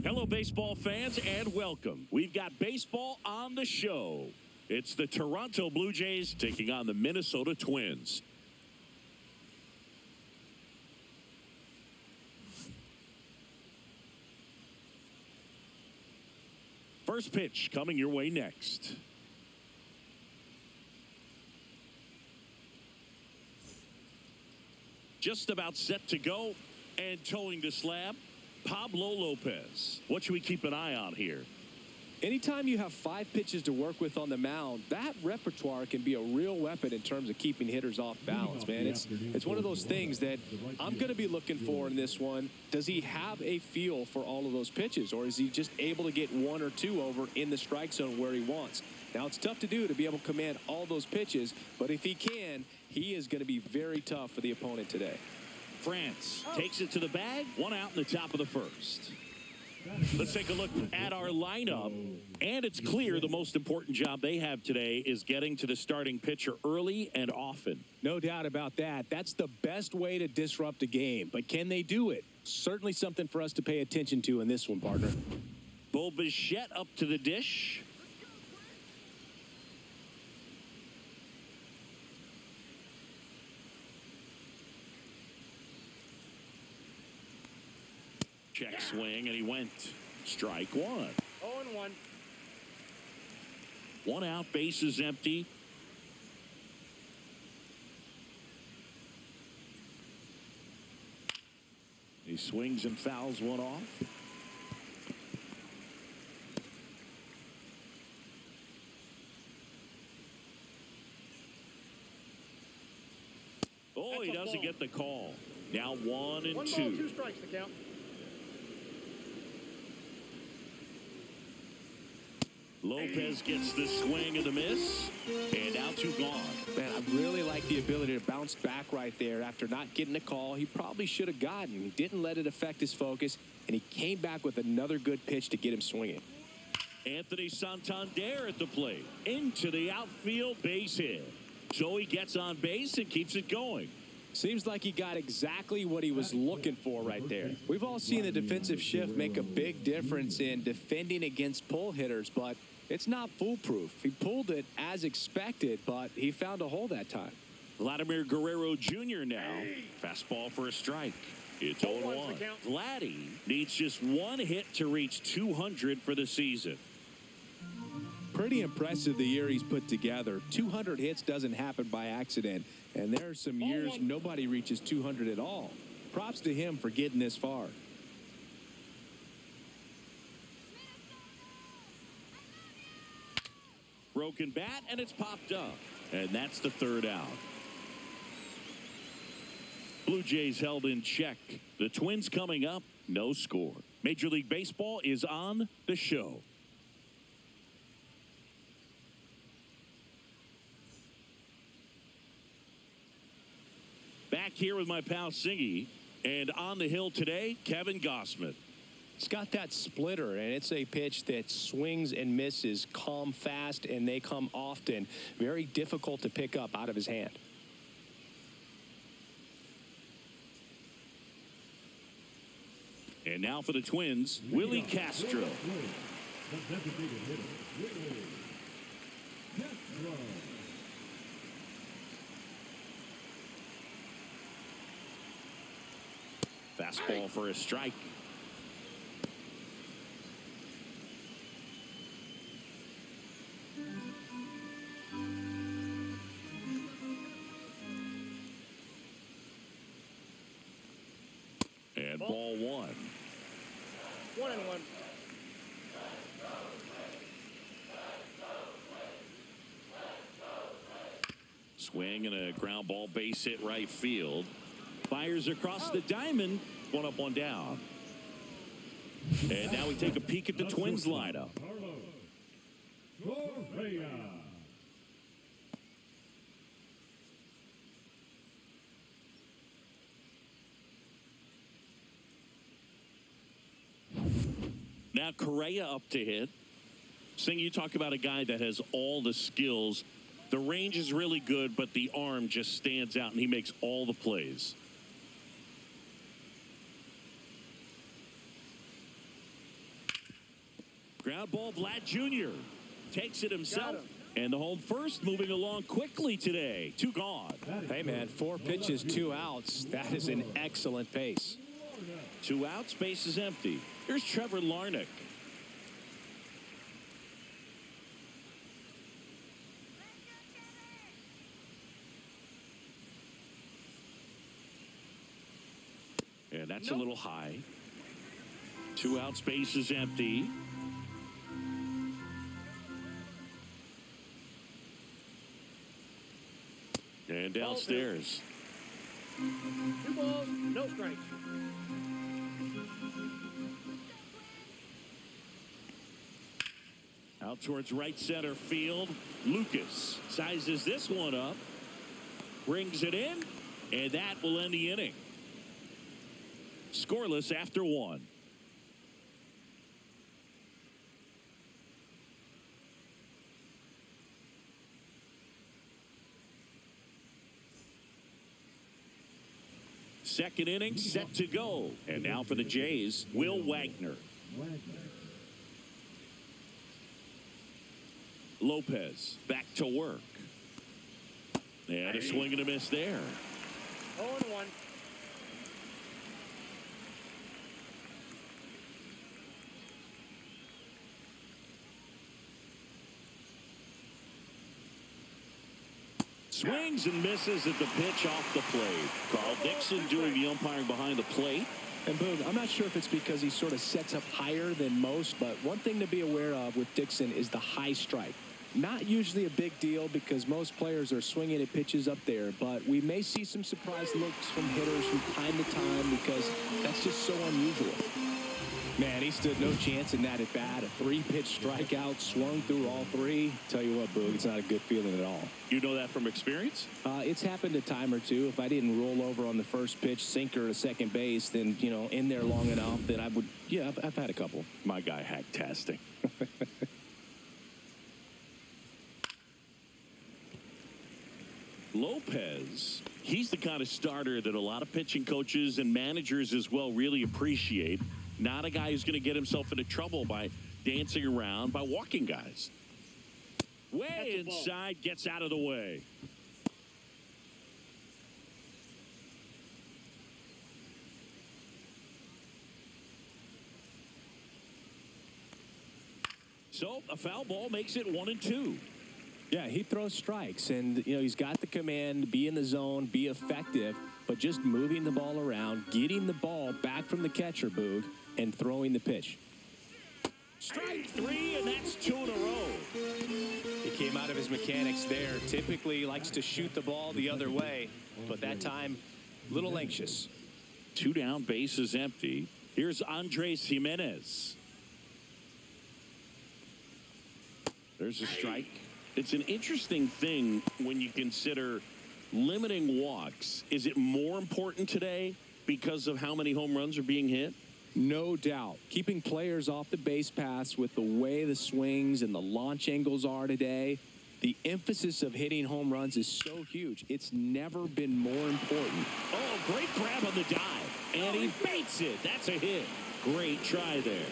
Hello, baseball fans, and welcome. We've got baseball on the show. It's the Toronto Blue Jays taking on the Minnesota Twins. First pitch coming your way next. Just about set to go and towing the slab, Pablo Lopez. What should we keep an eye on here? Anytime you have 5 pitches to work with on the mound, that repertoire can be a real weapon in terms of keeping hitters off balance, man. It's one of those things that I'm going to be looking for in this one. Does he have a feel for all of those pitches, or is he just able to get 1 or 2 over in the strike zone where he wants? Now, it's tough to do to be able to command all those pitches, but if he can, he is going to be very tough for the opponent today. France takes it to the bag. 1 out in the top of the first. Let's take a look at our lineup, and it's clear the most important job they have today is getting to the starting pitcher early and often. No doubt about that. That's the best way to disrupt a game, but can they do it? Certainly something for us to pay attention to in this one, partner. Bo Bichette up to the dish. Check swing, and he went. Strike 1. 0-1. 1 out, base is empty. He swings and fouls one off. Oh, he doesn't get the call. Now 1 and 2. 1 ball, 2 strikes to count. Lopez gets the swing and the miss, and now 2 gone. Man, I really like the ability to bounce back right there after not getting a call he probably should have gotten. He didn't let it affect his focus, and he came back with another good pitch to get him swinging. Anthony Santander at the plate. Into the outfield, base hit. So he gets on base and keeps it going. Seems like he got exactly what he was looking for right there. We've all seen the defensive shift make a big difference in defending against pull hitters, but it's not foolproof. He pulled it as expected, but he found a hole that time. Vladimir Guerrero Jr. now. Fastball for a strike. It's 0-1. Vladdy needs just 1 hit to reach 200 for the season. Pretty impressive the year he's put together. 200 hits doesn't happen by accident, and there are some years nobody reaches 200 at all. Props to him for getting this far. Broken bat, and it's popped up. And that's the 3rd out. Blue Jays held in check. The Twins coming up, no score. Major League Baseball is on the show. Back here with my pal Singy, and on the hill today, Kevin Gossman. It's got that splitter, and it's a pitch that swings and misses, come fast, and they come often. Very difficult to pick up out of his hand. And now for the Twins, Willie Castro. Fastball for a strike. And ball 1. 1-1. Swing and a ground ball, base hit right field. Fires across the diamond. 1 up, 1 down. And now we take a peek at the Twins lineup. Now Correa up to hit. Sing, you talk about a guy that has all the skills. The range is really good, but the arm just stands out, and he makes all the plays. Ground ball, Vlad Jr. takes it himself. And the home first moving along quickly today. 2 gone. Hey, man, 4 pitches, 2 outs. That is an excellent pace. 2 outs, base is empty. Here's Trevor Larnach. And that's a little high. 2 outs, base is empty. And downstairs. 2 balls, no strikes. Out towards right center field. Lucas sizes this one up. Brings it in. And that will end the inning. Scoreless after 1. Second inning set to go. And now for the Jays, Will Wagner. Lopez back to work. And a swing and a miss there. 0-1. Swings and misses at the pitch off the plate. Carl Dixon doing the umpiring behind the plate. And Boog, I'm not sure if it's because he sort of sets up higher than most, but one thing to be aware of with Dixon is the high strike. Not usually a big deal because most players are swinging at pitches up there, but we may see some surprise looks from hitters from time to time because that's just so unusual. Man, he stood no chance in that at bat. A 3-pitch strikeout, swung through all 3. Tell you what, Boog, it's not a good feeling at all. You know that from experience? It's happened a time or two. If I didn't roll over on the first pitch, sinker to second base, then, you know, in there long enough that I would, yeah, I've had a couple. My guy hack-tastic. Lopez, he's the kind of starter that a lot of pitching coaches and managers as well really appreciate. Not a guy who's going to get himself into trouble by dancing around, by walking guys. Way inside, gets out of the way. So a foul ball makes it 1-2. Yeah, he throws strikes, and, you know, he's got the command, be in the zone, be effective, but just moving the ball around, getting the ball back from the catcher, Boog, and throwing the pitch. Strike 3, and that's 2 in a row. He came out of his mechanics there. Typically likes to shoot the ball the other way, but that time, a little anxious. 2 down, base is empty. Here's Andres Jimenez. There's a strike. It's an interesting thing when you consider limiting walks. Is it more important today because of how many home runs are being hit? No doubt. Keeping players off the base paths with the way the swings and the launch angles are today, the emphasis of hitting home runs is so huge. It's never been more important. Oh, great grab on the dive. And he baits it. That's a hit. Great try there.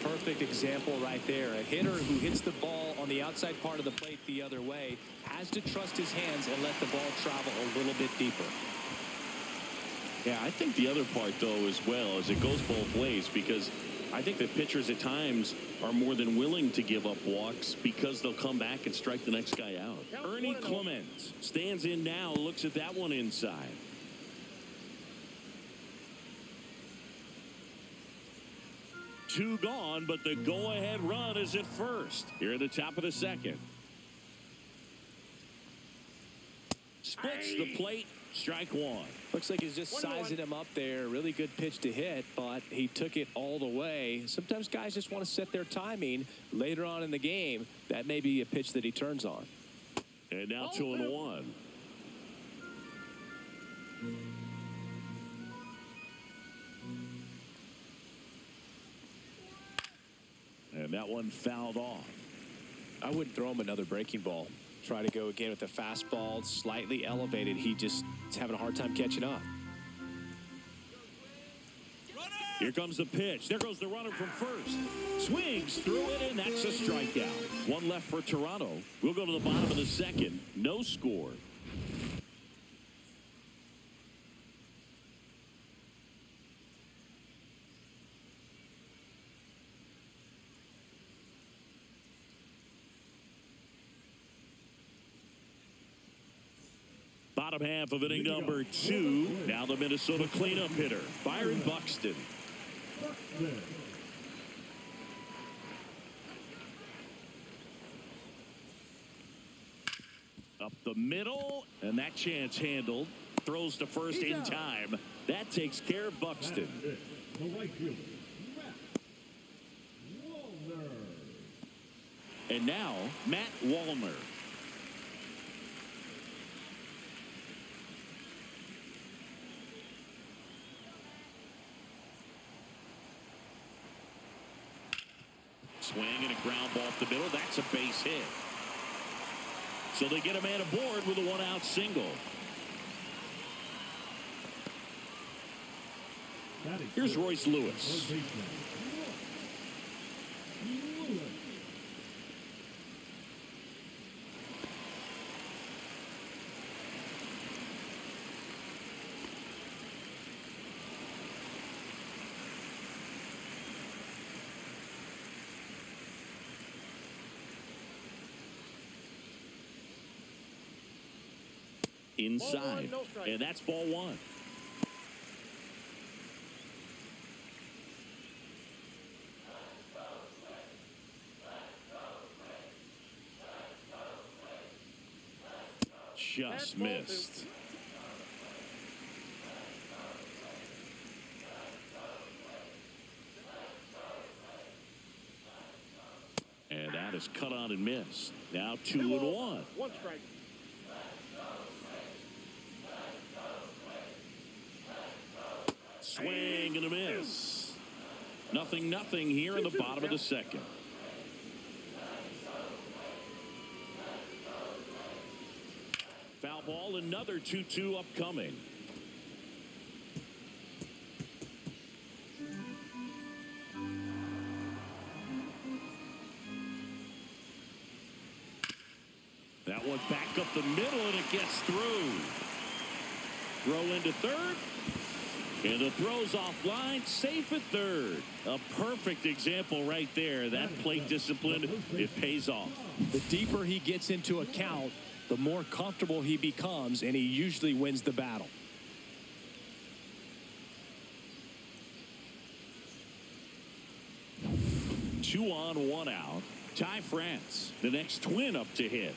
Perfect example right there. A hitter who hits the ball on the outside part of the plate the other way has to trust his hands and let the ball travel a little bit deeper. Yeah, I think the other part, though, as well, is it goes both ways because I think that pitchers at times are more than willing to give up walks because they'll come back and strike the next guy out. Ernie Clement stands in now, looks at that one inside. Two gone, but the go-ahead run is at first. Here at the top of the second. Splits the plate, strike 1. Looks like he's just sizing him up there. Really good pitch to hit, but he took it all the way. Sometimes guys just want to set their timing later on in the game. That may be a pitch that he turns on. And now 2-1. And that one fouled off. I wouldn't throw him another breaking ball. Try to go again with the fastball, slightly elevated. He just is having a hard time catching up. Here comes the pitch. There goes the runner from first. Swings through it, and that's a strikeout. One left for Toronto. We'll go to the bottom of the second. No score. Bottom half of inning number 2. Now the Minnesota cleanup hitter, Byron Buxton. Up the middle, and that chance handled. Throws to first in time. That takes care of Buxton. And now, Matt Wallner. Swing and a ground ball up the middle. That's a base hit. So they get a man aboard with a one-out single. Here's Royce Lewis. Inside, and that's ball 1. Just missed. And that is cut on and missed. Now 2-1. One strike. Swing and a miss. 0-0 here in the bottom of the second. Foul ball, another 2-2 upcoming. That one back up the middle, and it gets through. Throw into third. And the throw's offline, safe at third. A perfect example right there. That plate discipline, it pays off. The deeper he gets into a count, the more comfortable he becomes, and he usually wins the battle. Two on, one out. Ty France, the next Twin up to hit.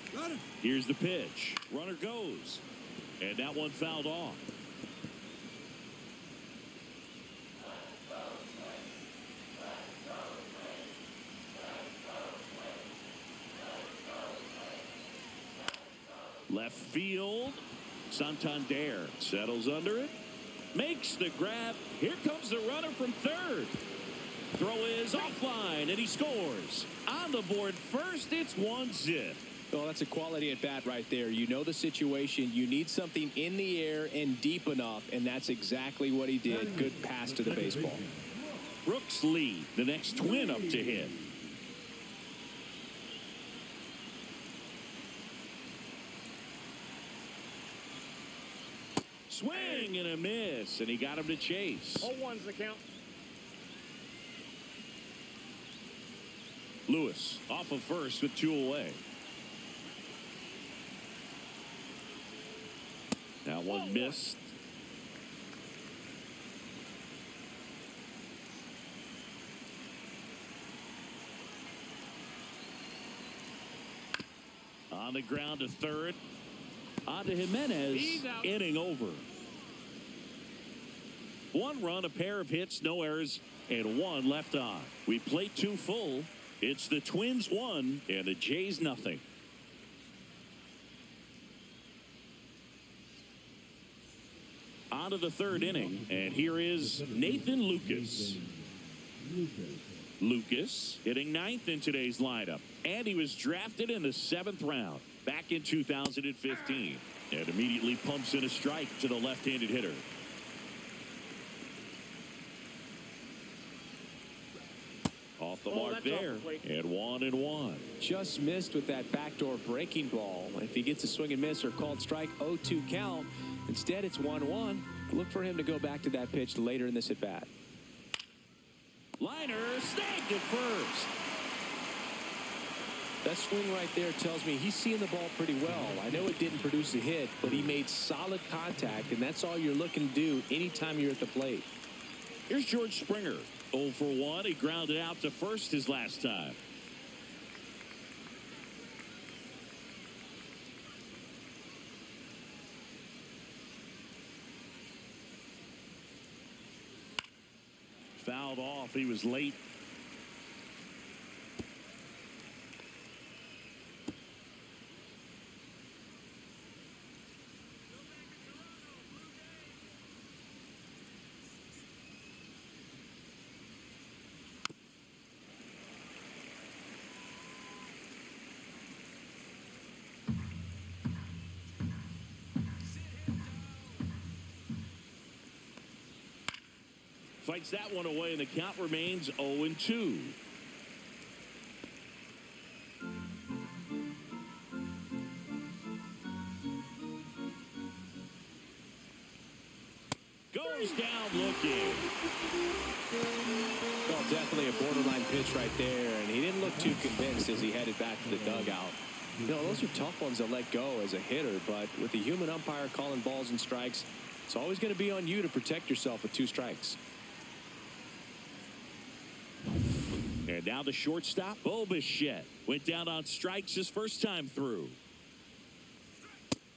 Here's the pitch. Runner goes. And that one fouled off. Left field. Santander settles under it. Makes the grab. Here comes the runner from third. Throw is offline, and he scores. On the board first, it's 1-0. Oh, that's a quality at bat right there. You know the situation. You need something in the air and deep enough, and that's exactly what he did. Good pass to the baseball. Brooks Lee, the next Twin up to hit. Swing and a miss, and he got him to chase. 0-1's the count. Lewis off of first with 2 away. That one missed. On the ground to third. On to Jimenez. Inning over. 1 run, a pair of hits, no errors, and 1 left on. We played 2 full. It's the Twins 1 and the Jays nothing. On to the 3rd inning, and here is Nathan Lucas. Lucas hitting 9th in today's lineup, and he was drafted in the 7th round back in 2015, and immediately pumps in a strike to the left-handed hitter. The mark that's there, off the plate. and 1-1. Just missed with that backdoor breaking ball. If he gets a swing and miss or called strike, 0-2 count. Instead, it's 1-1. Look for him to go back to that pitch later in this at-bat. Liner snagged at first. That swing right there tells me he's seeing the ball pretty well. I know it didn't produce a hit, but he made solid contact, and that's all you're looking to do anytime you're at the plate. Here's George Springer. 0 for 1. He grounded out to first his last time. Fouled off. He was late. Fights that one away, and the count remains 0-2. Goes down looking. Well, definitely a borderline pitch right there, and he didn't look too convinced as he headed back to the dugout. You know, those are tough ones to let go as a hitter, but with the human umpire calling balls and strikes, it's always going to be on you to protect yourself with 2 strikes. And now the shortstop, Bobichette, went down on strikes his first time through.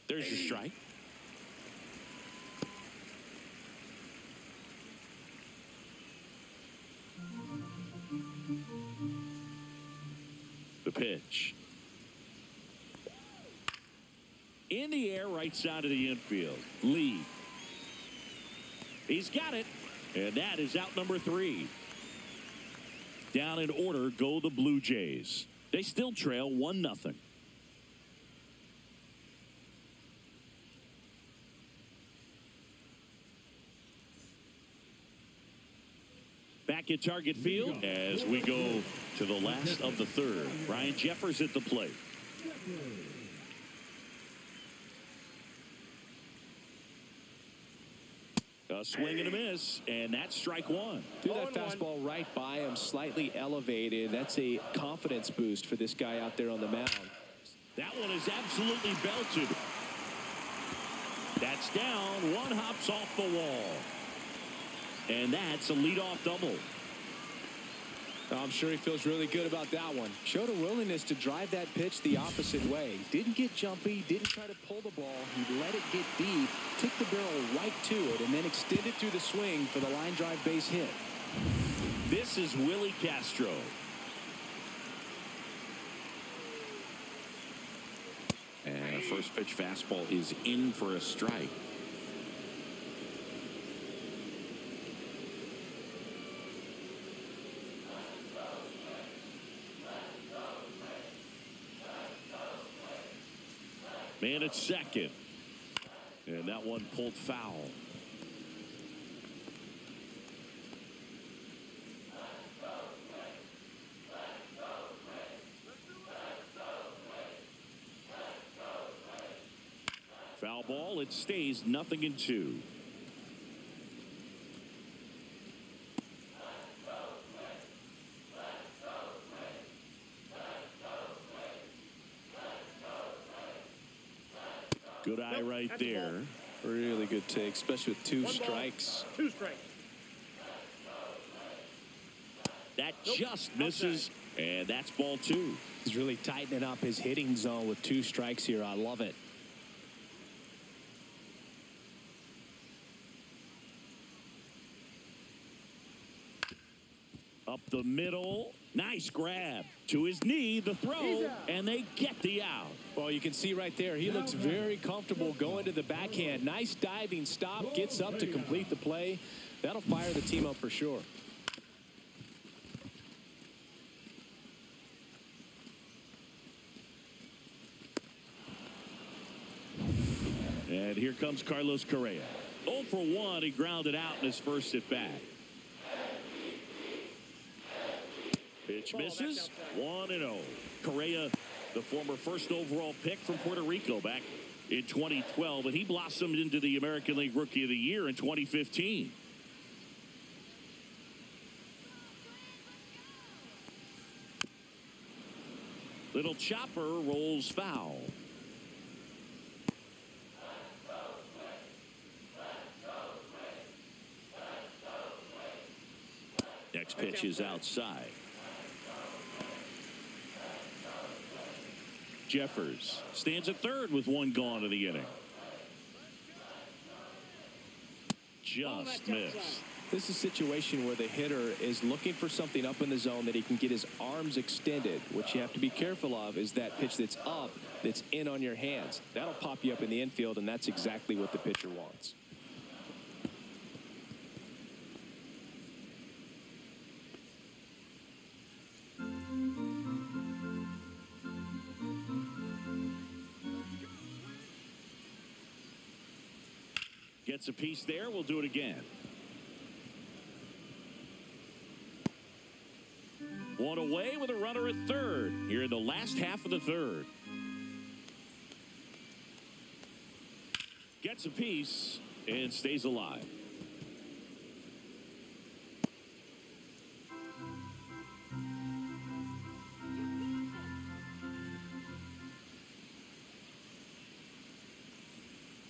There's your strike. The pitch. In the air, right side of the infield. Lee. He's got it. And that is out number 3. Down in order go the Blue Jays. They still trail 1-0. Back at Target Field as we go to the last of the third. Ryan Jeffers at the plate. A swing and a miss, and that's strike 1. Threw that fastball right by him, slightly elevated. That's a confidence boost for this guy out there on the mound. That one is absolutely belted. That's down. One hops off the wall. And that's a leadoff double. I'm sure he feels really good about that one. Showed a willingness to drive that pitch the opposite way. Didn't get jumpy, didn't try to pull the ball. He let it get deep, took the barrel right to it, and then extended through the swing for the line drive base hit. This is Willie Castro. And a first pitch fastball is in for a strike. Man at second. And that one pulled foul. Foul ball. It stays 0-2. Good eye right there. Really good take, especially with 2 strikes. 2 strikes. That just misses, and that's ball 2. He's really tightening up his hitting zone with 2 strikes here. I love it. Up the middle. Nice grab. To his knee, the throw, and they get the out. Well, you can see right there, he looks very comfortable going to the backhand. Nice diving stop, gets up to complete the play. That'll fire the team up for sure. And here comes Carlos Correa. 0 for 1. He grounded out in his first at bat. Pitch misses. 1-0. Correa, the former first overall pick from Puerto Rico back in 2012, and he blossomed into the American League Rookie of the Year in 2015. Little chopper rolls foul. Next pitch is outside. Jeffers stands at third with one gone in the inning. Just missed. This is a situation where the hitter is looking for something up in the zone that he can get his arms extended. What you have to be careful of is that pitch that's up, that's in on your hands. That'll pop you up in the infield, and that's exactly what the pitcher wants. Gets a piece there. We'll do it again. One away with a runner at third here in the last half of the third. Gets a piece and stays alive.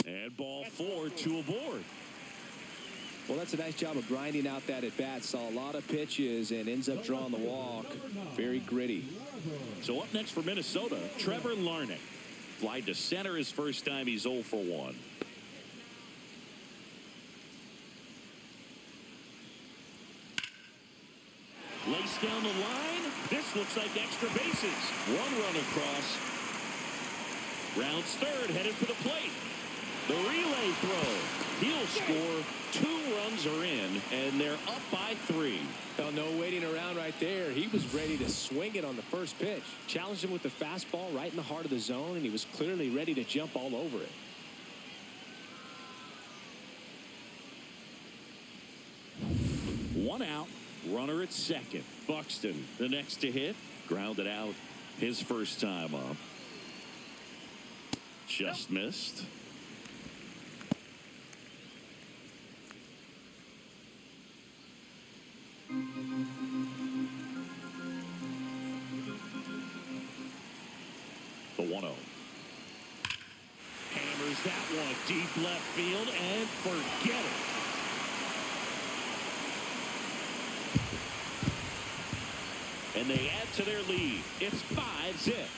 And ball 4, 2 aboard. Well, that's a nice job of grinding out that at bat. Saw a lot of pitches and ends up drawing the walk. Very gritty. So up next for Minnesota, Trevor Larnach. Flied to center his first time. He's 0 for 1. Lace down the line. This looks like extra bases. One run across. Rounds third, headed for the plate. The relay throw. He'll score. 2 runs are in, and they're up by 3. Well, no waiting around right there. He was ready to swing it on the first pitch. Challenged him with the fastball right in the heart of the zone, and he was clearly ready to jump all over it. One out. Runner at second. Buxton, the next to hit. Grounded out his first time up. Just missed. The 1-0. Hammers that one deep left field and forget it. And they add to their lead. It's 5-zip.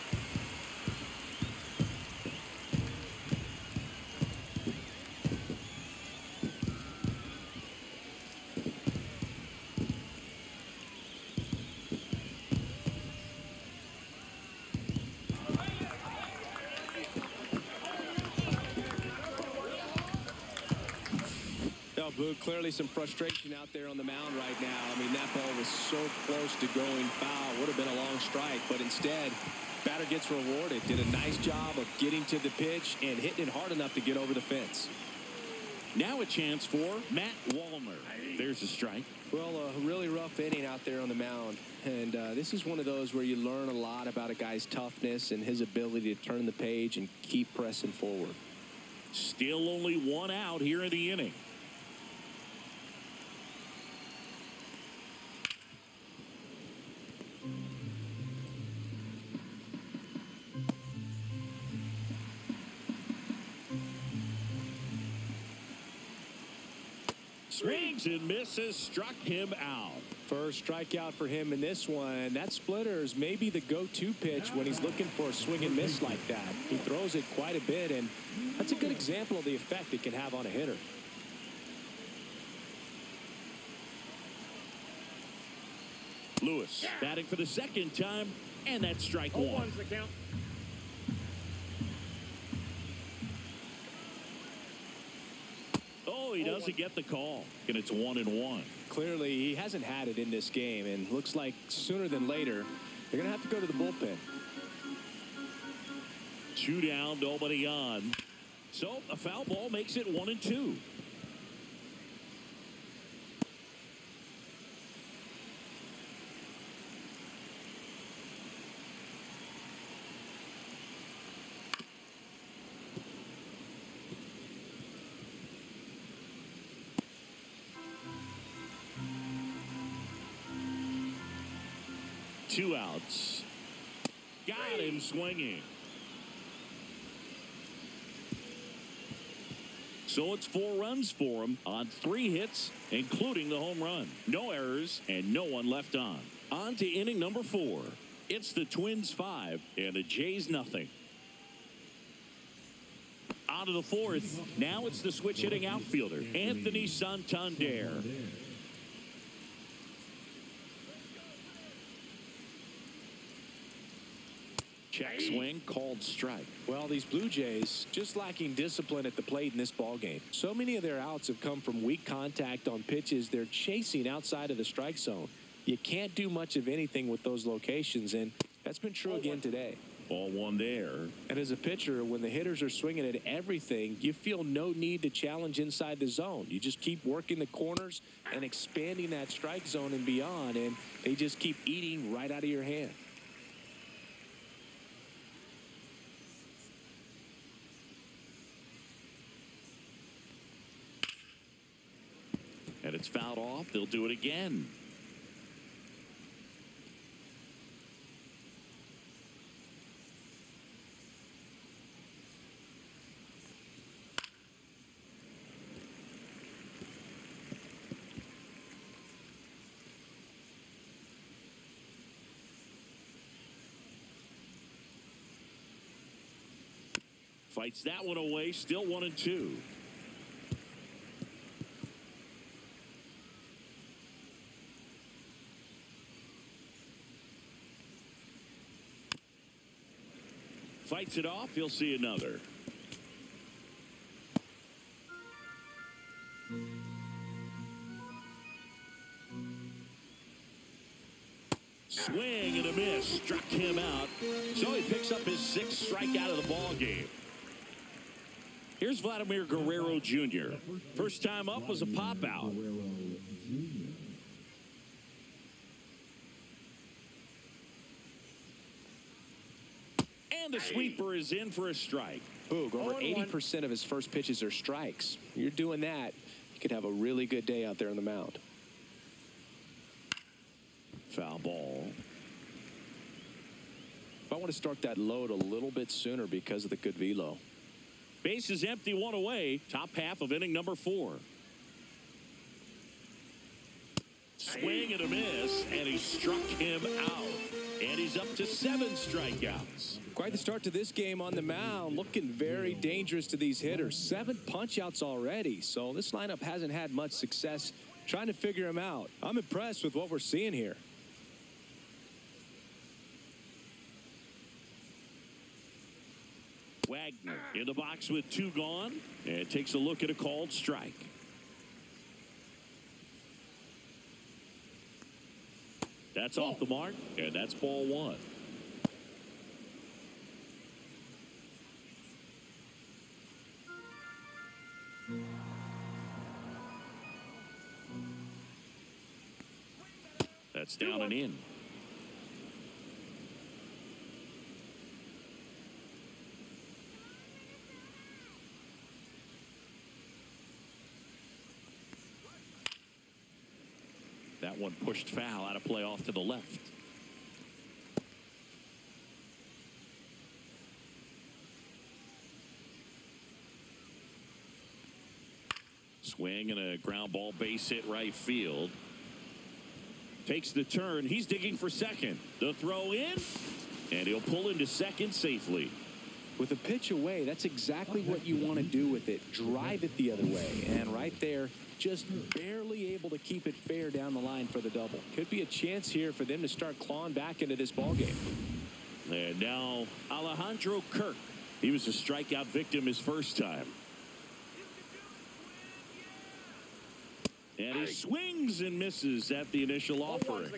Clearly some frustration out there on the mound right now. I mean, that ball was so close to going foul. Would have been a long strike, but instead, batter gets rewarded. Did a nice job of getting to the pitch and hitting it hard enough to get over the fence. Now a chance for Matt Wallner. There's a strike. Well, a really rough inning out there on the mound. And this is one of those where you learn a lot about a guy's toughness and his ability to turn the page and keep pressing forward. Still only 1 out here in the inning. Swings and misses, struck him out. First strikeout for him in this one. That splitter is maybe the go-to pitch when he's looking for a swing and miss like that. He throws it quite a bit, and that's a good example of the effect it can have on a hitter. Lewis batting for the second time, and that's strike 1. 0-1's the count. Oh, he doesn't get the call, and it's 1-1. Clearly, he hasn't had it in this game, and looks like sooner than later, they're going to have to go to the bullpen. 2 down, nobody on. So a foul ball makes it 1-2. 2 outs. Got him swinging. So it's 4 runs for him on 3 hits, including the home run. No errors and no one left on. On to inning number 4. It's the Twins 5 and the Jays nothing. On to the 4th. Now it's the switch hitting outfielder, Anthony Santander. Check swing, called strike. Well, these Blue Jays just lacking discipline at the plate in this ball game. So many of their outs have come from weak contact on pitches they're chasing outside of the strike zone. You can't do much of anything with those locations, and that's been true again today. Ball 1 there. And as a pitcher, when the hitters are swinging at everything, you feel no need to challenge inside the zone. You just keep working the corners and expanding that strike zone and beyond, and they just keep eating right out of your hand. And it's fouled off. They'll do it again. Fights that one away. Still 1-2. Fights it off. He'll see another. Swing and a miss. Struck him out. So he picks up his 6th strikeout of the ball game. Here's Vladimir Guerrero Jr. First time up was a pop out. And the sweeper is in for a strike. Boog, over 80% of his first pitches are strikes. You're doing that, you could have a really good day out there on the mound. Foul ball. I want to start that load a little bit sooner because of the good velo. Base is empty, 1 away. Top half of inning number 4. Swing and a miss, and he struck him out. And he's up to 7 strikeouts. Quite the start to this game on the mound. Looking very dangerous to these hitters. 7 punch-outs already. So this lineup hasn't had much success trying to figure him out. I'm impressed with what we're seeing here. Wagner in the box with 2 gone. And takes a look at a called strike. That's off the mark, and that's ball 1. That's down and in. That one pushed foul, out of play off to the left. Swing and a ground ball, base hit right field. Takes the turn. He's digging for second. The throw in, and he'll pull into second safely. With a pitch away, that's exactly what you want to do with it. Drive it the other way. And right there, just barely able to keep it fair down the line for the double. Could be a chance here for them to start clawing back into this ballgame. And now Alejandro Kirk. He was a strikeout victim his first time. And he swings and misses at the initial offering.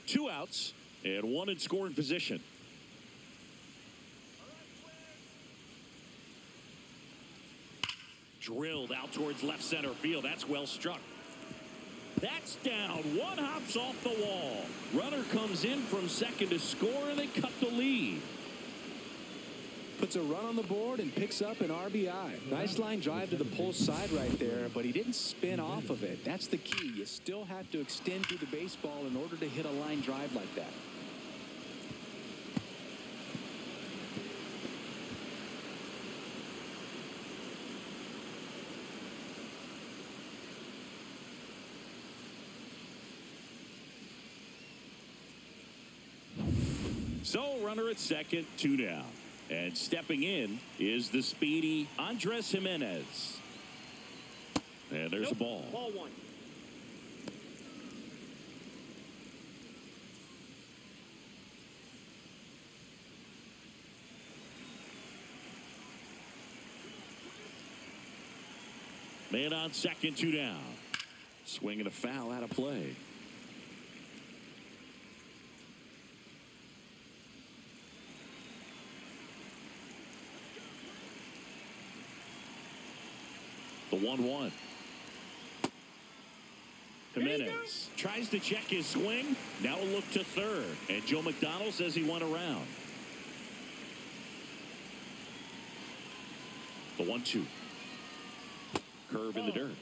2 outs and 1 in scoring position. Drilled out towards left center field. That's well struck. That's down. 1 hops off the wall. Runner comes in from second to score, and they cut the lead. puts a run on the board and picks up an RBI. Nice line drive to the pull side right there, but he didn't spin off of it. That's the key. You still have to extend through the baseball in order to hit a line drive like that. So runner at second, 2 down. And stepping in is the speedy Andres Jimenez. And there's a ball. Ball 1. Man on second, 2 down. Swing and a foul out of play. The 1-1. Jimenez tries to check his swing. Now a look to third. And Joe McDonald says he went around. The 1-2. Curve in the dirt.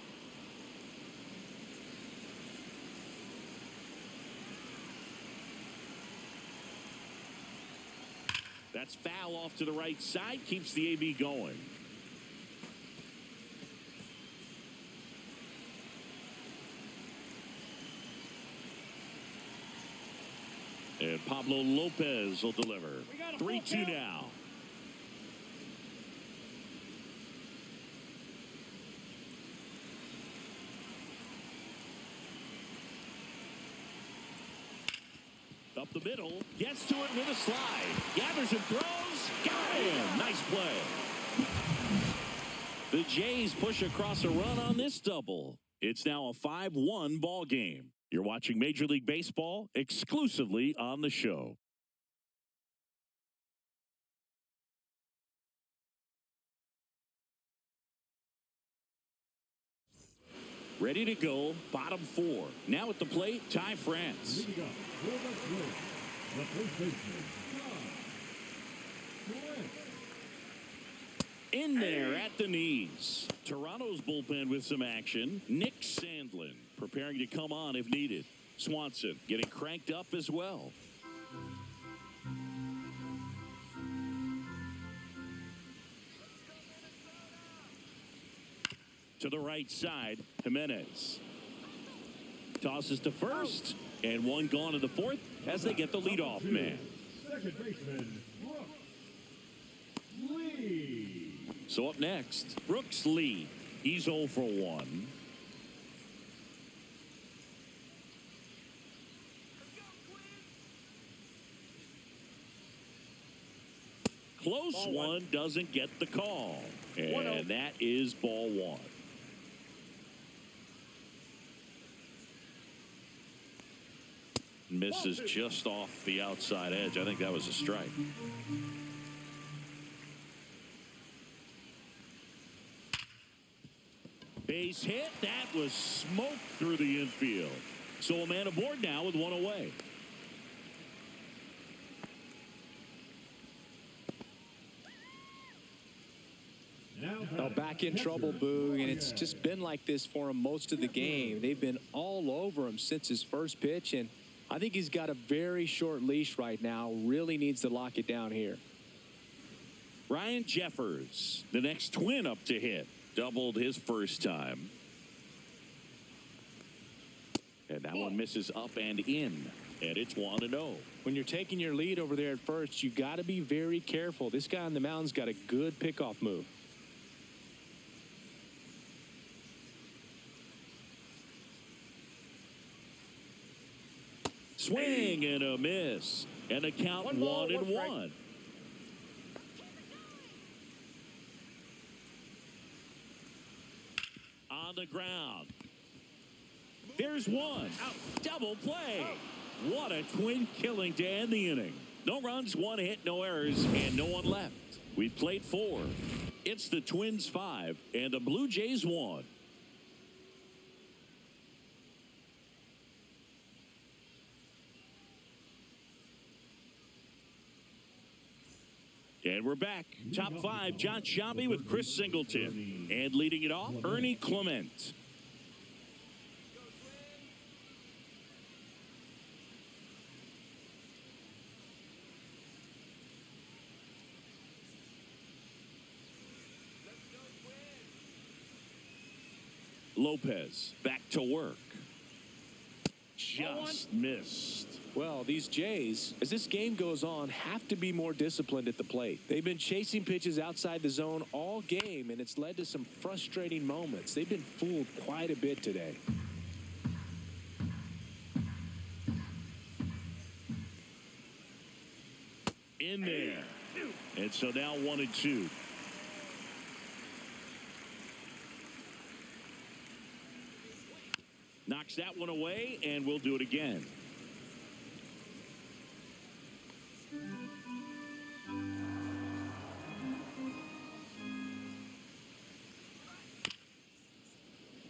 That's foul off to the right side. Keeps the AB going. And Pablo Lopez will deliver. 3-2 now. Up the middle. Gets to it with a slide. Gathers and throws. Got him. Nice play. The Jays push across a run on this double. It's now a 5-1 ball game. You're watching Major League Baseball exclusively on the show. Ready to go, bottom 4. Now at the plate, Ty France. In there at the knees. Toronto's bullpen with some action. Nick Sandlin preparing to come on if needed. Swanson getting cranked up as well. To the right side, Jimenez tosses to first, and one gone to the fourth as they get the leadoff man. Second baseman, Brooks Lee. So up next, Brooks Lee. He's 0 for 1. Close one doesn't get the call. And that is ball 1. Misses just off the outside edge. I think that was a strike. Base hit. That was smoked through the infield. So a man aboard now with one away. Now back in trouble, Boog, and it's just been like this for him most of the game. They've been all over him since his first pitch, and I think he's got a very short leash right now. Really needs to lock it down here. Ryan Jeffers, the next Twin up to hit. Doubled his first time. And that one misses up and in. And it's 1-0. When you're taking your lead over there at first, you got to be very careful. This guy on the mound's got a good pickoff move. Swing and a miss. And a count 1-1. On the ground. There's one. Out. Double play. What a Twin killing to end the inning. No runs, 1 hit, no errors, and no one left. We played 4. It's the Twins 5 and the Blue Jays 1. And we're back. Top 5, John Sciambi with Chris Singleton. And leading it off, Ernie Clement. Lopez back to work. Just missed. Well, these Jays, as this game goes on, have to be more disciplined at the plate. They've been chasing pitches outside the zone all game, and it's led to some frustrating moments. They've been fooled quite a bit today. In there. And so now 1-2. Knocks that one away, and we'll do it again.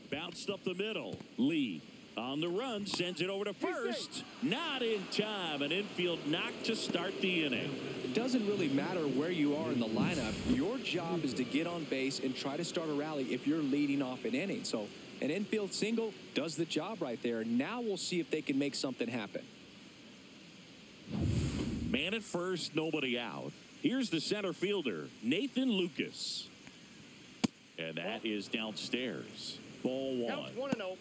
Bounced up the middle. Lee on the run, sends it over to first. Not in time. An infield knock to start the inning. It doesn't really matter where you are in the lineup. Your job is to get on base and try to start a rally if you're leading off an inning. So an infield single does the job right there. Now we'll see if they can make something happen. Man at first, nobody out. Here's the center fielder, Nathan Lucas. And that is downstairs. Ball 1. Counts 1-0.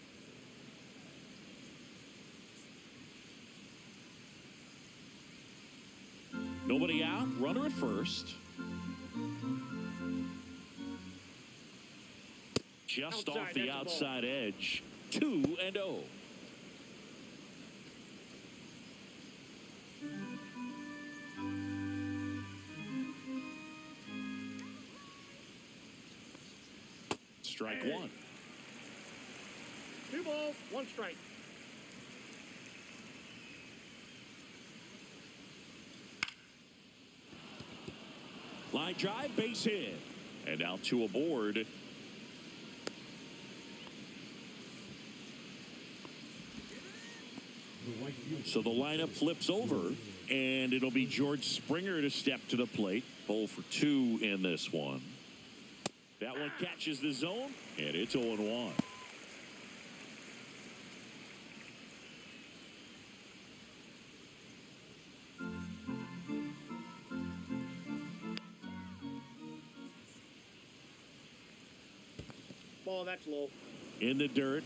Nobody out. Runner at first. Just off the outside edge. 2-0. Strike 1. 2 balls, 1 strike. Line drive, base hit. And now 2 aboard. So the lineup flips over, and it'll be George Springer to step to the plate. 0 for 2 in this one. That one catches the zone, and it's 0-1. Ball, that's low. In the dirt.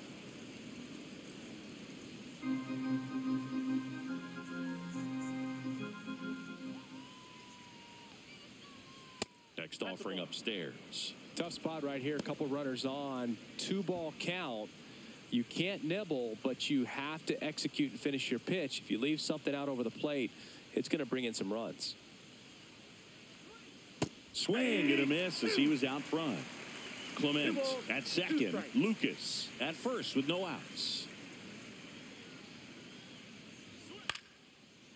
Next offering upstairs. Tough spot right here. A couple runners on. 2-ball count. You can't nibble, but you have to execute and finish your pitch. If you leave something out over the plate, it's going to bring in some runs. Swing and a miss as he was out front. Clement at second. Lucas at first with no outs.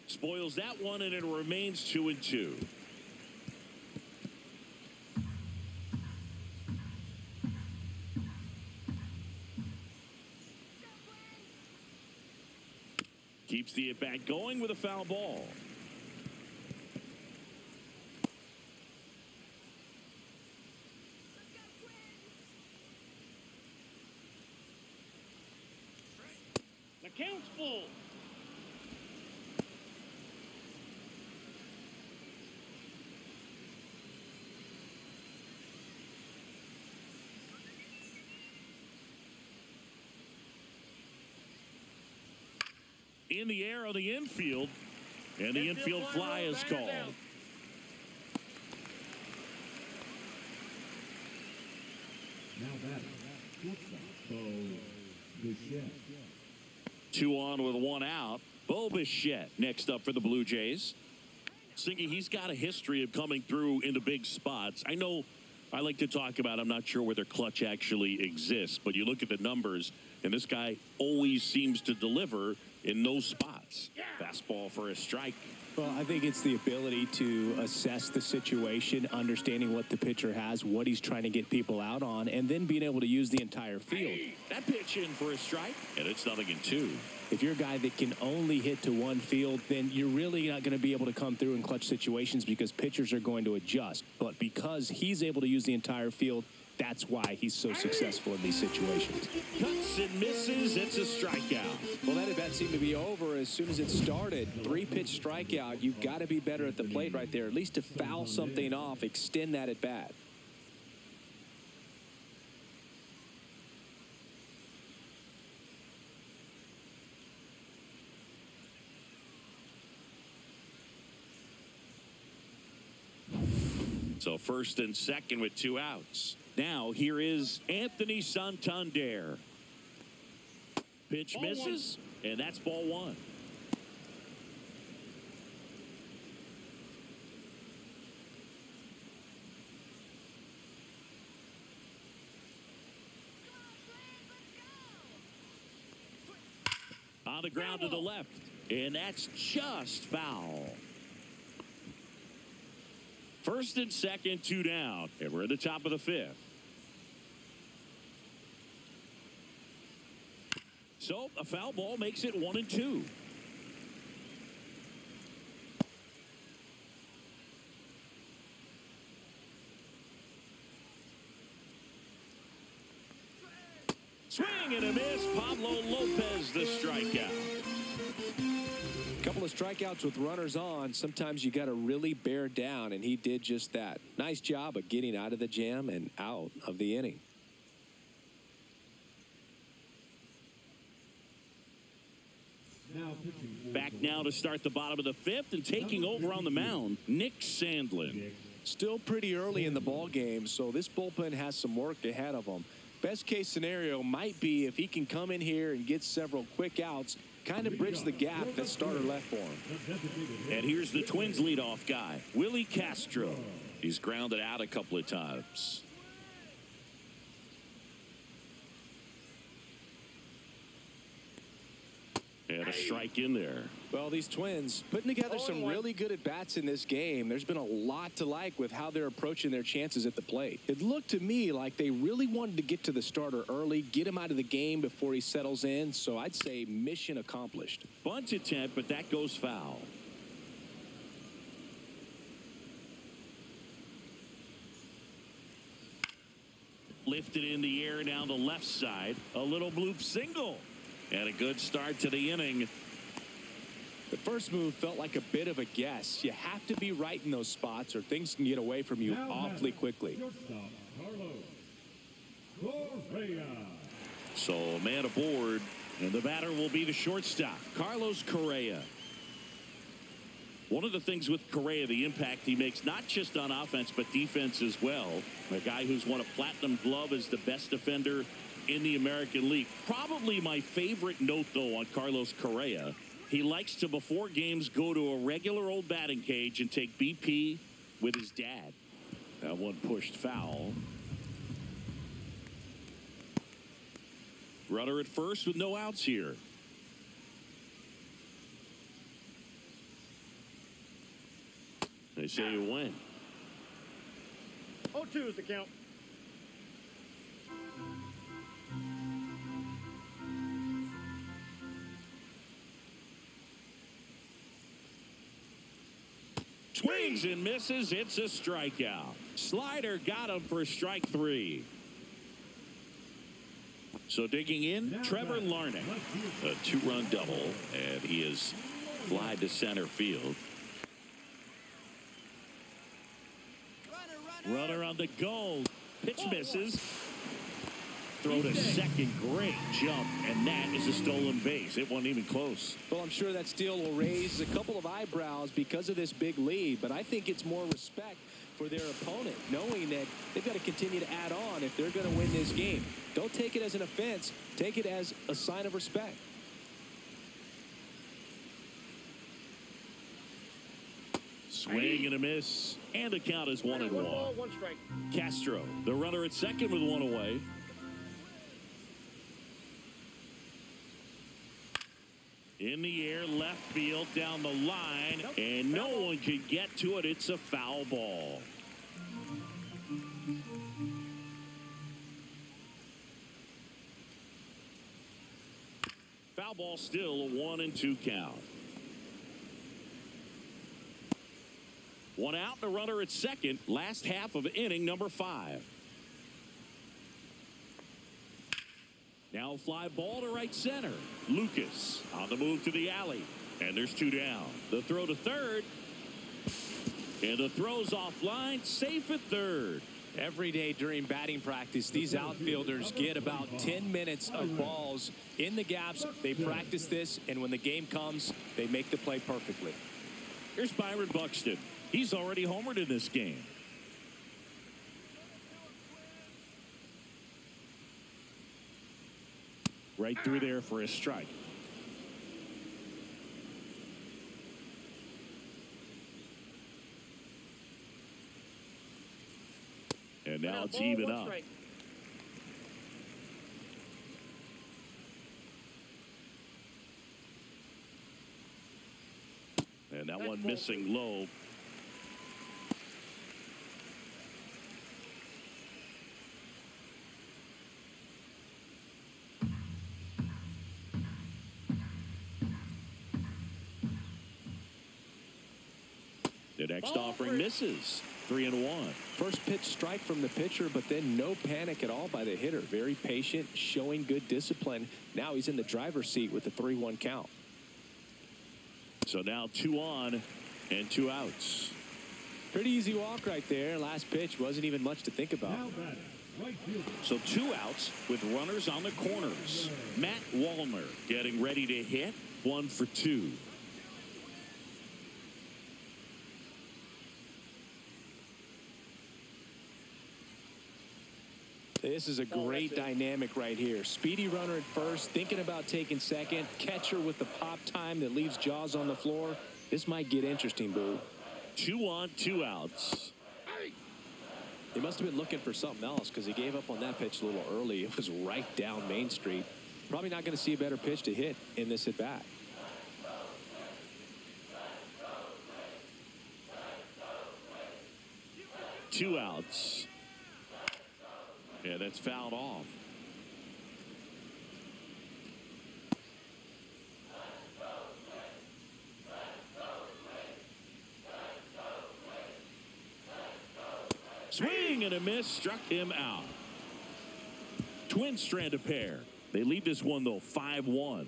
Spoils that one, and it remains 2-2. Keeps the at-bat going with a foul ball. The count's full. In the air on the infield, and the infield fly is called. Now batting, shortstop, Bo Bichette. 2 on with 1 out. Bo Bichette next up for the Blue Jays. Singy, he's got a history of coming through into big spots. I know I like to talk about, I'm not sure whether clutch actually exists, but you look at the numbers, and this guy always seems to deliver in those spots. Fastball for a strike. Well, I think it's the ability to assess the situation, understanding what the pitcher has, what he's trying to get people out on, and then being able to use the entire field. That pitch in for a strike, and it's 0-2. If you're a guy that can only hit to one field, then you're really not going to be able to come through in clutch situations because pitchers are going to adjust. But because he's able to use the entire field, that's why he's so successful in these situations. Cuts and misses. It's a strikeout. Well, that at bat seemed to be over as soon as it started. 3-pitch strikeout. You've got to be better at the plate right there, at least to foul something off, extend that at bat. So first and second with 2 outs. Now here is Anthony Santander. Pitch misses, and that's ball 1. On the ground to the left, and that's just foul. First and second, 2 down, and we're at the top of the 5th. So a foul ball makes it 1-2. Swing and a miss. Pablo Lopez the strikeout. A couple of strikeouts with runners on. Sometimes you got to really bear down, and he did just that. Nice job of getting out of the jam and out of the inning. Back now to start the bottom of the 5th, and taking over on the mound, Nick Sandlin. Still pretty early in the ball game, so this bullpen has some work ahead of them. Best case scenario might be if he can come in here and get several quick outs, kind of bridge the gap that starter left for him. And here's the Twins leadoff guy, Willie Castro. He's grounded out a couple of times. And a strike in there. Well, these Twins putting together some really good at-bats in this game. There's been a lot to like with how they're approaching their chances at the plate. It looked to me like they really wanted to get to the starter early, get him out of the game before he settles in. So I'd say mission accomplished. Bunt attempt, but that goes foul. Lifted in the air down the left side. A little bloop single. And a good start to the inning. The first move felt like a bit of a guess. You have to be right in those spots or things can get away from you awfully quickly. So a man aboard, and the batter will be the shortstop, Carlos Correa. One of the things with Correa, the impact he makes, not just on offense, but defense as well. A guy who's won a platinum glove as the best defender in the American League. Probably my favorite note, though, on Carlos Correa. He likes to, before games, go to a regular old batting cage and take BP with his dad. That one pushed foul. Runner at first with no outs here. They say you win. 0-2 is the count. Swings and misses. It's a strikeout. Slider got him for strike 3. So digging in, Trevor Larnach. A 2-run double, and he is fly to center field. Runner on the goal. Pitch misses. Throw to second. Great jump, and that is a stolen base. It wasn't even close. Well, I'm sure that steal will raise a couple of eyebrows because of this big lead, but I think it's more respect for their opponent, knowing that they've got to continue to add on if they're going to win this game. Don't take it as an offense. Take it as a sign of respect. Swing and a miss, and the count is 1-1. 1 ball, 1 strike. Castro, the runner at second with 1 away. In the air, left field, down the line, and no one can get to it. It's a foul ball. Foul ball, still a 1-2 count. One out and a runner at second. Last half of inning number 5. Now a fly ball to right center. Lucas on the move to the alley. And there's 2 down. The throw to third. And the throw's offline. Safe at third. Every day during batting practice, these outfielders get about 10 minutes of balls in the gaps. They practice this, and when the game comes, they make the play perfectly. Here's Byron Buxton. He's already homered in this game. Right through there for a strike. And now it's even up. And that one missing low. The next offering misses. 3-1. First pitch strike from the pitcher, but then no panic at all by the hitter. Very patient, showing good discipline. Now he's in the driver's seat with the 3-1 count. So now 2 on and 2 outs. Pretty easy walk right there. Last pitch wasn't even much to think about. Now batting, right fielder. So 2 outs with runners on the corners. Matt Wallner getting ready to hit. 1 for 2. This is a great dynamic right here. Speedy runner at first, thinking about taking second. Catcher with the pop time that leaves Jaws on the floor. This might get interesting, Boo. 2 on, 2 outs. He must have been looking for something else because he gave up on that pitch a little early. It was right down Main Street. Probably not going to see a better pitch to hit in this at bat. Two outs. Yeah, that's fouled off. Swing and a miss, struck him out. Twins strand a pair. They lead this one, though, 5-1.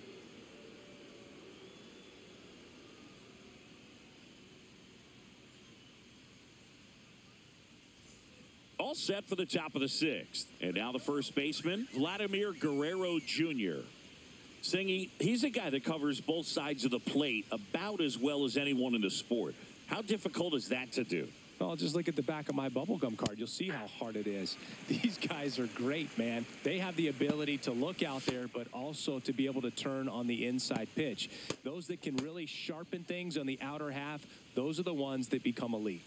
All set for the top of the 6th. And now the first baseman, Vladimir Guerrero Jr. Singy, he's a guy that covers both sides of the plate about as well as anyone in the sport. How difficult is that to do? Well, just look at the back of my bubblegum card. You'll see how hard it is. These guys are great, man. They have the ability to look out there, but also to be able to turn on the inside pitch. Those that can really sharpen things on the outer half, those are the ones that become elite.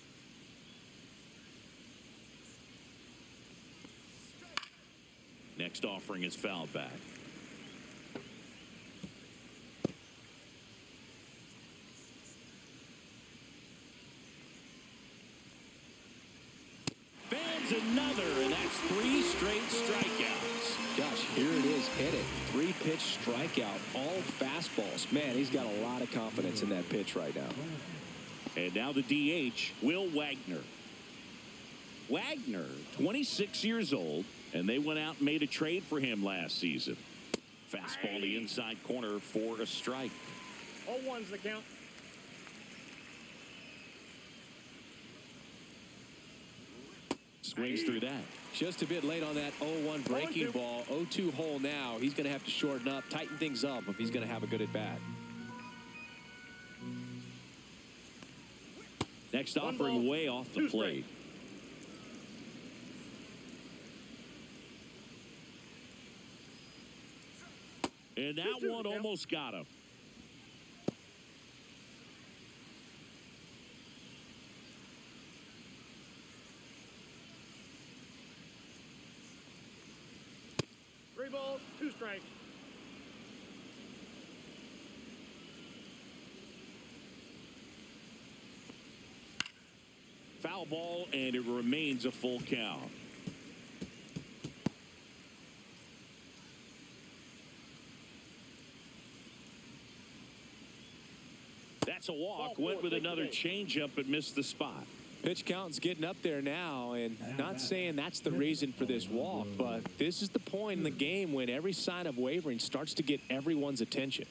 Next offering is fouled back. Fans another, and that's 3 straight strikeouts. Gosh, here it is, hit it. 3-pitch strikeout, all fastballs. Man, he's got a lot of confidence in that pitch right now. And now the DH, Will Wagner. Wagner, 26 years old, and they went out and made a trade for him last season. Fastball the inside corner for a strike. 0-1's the count. Swings through that. Just a bit late on that 0-1 breaking ball. 0-2 hole now. He's going to have to shorten up, tighten things up if he's going to have a good at bat. Next offering way off the plate. And that one almost got him. Three balls, 2 strikes. Foul ball, and it remains a full count. That's a walk. Went with another changeup but missed the spot. Pitch count's getting up there now, and not saying that's the reason for this walk, but this is the point in the game when every sign of wavering starts to get everyone's attention.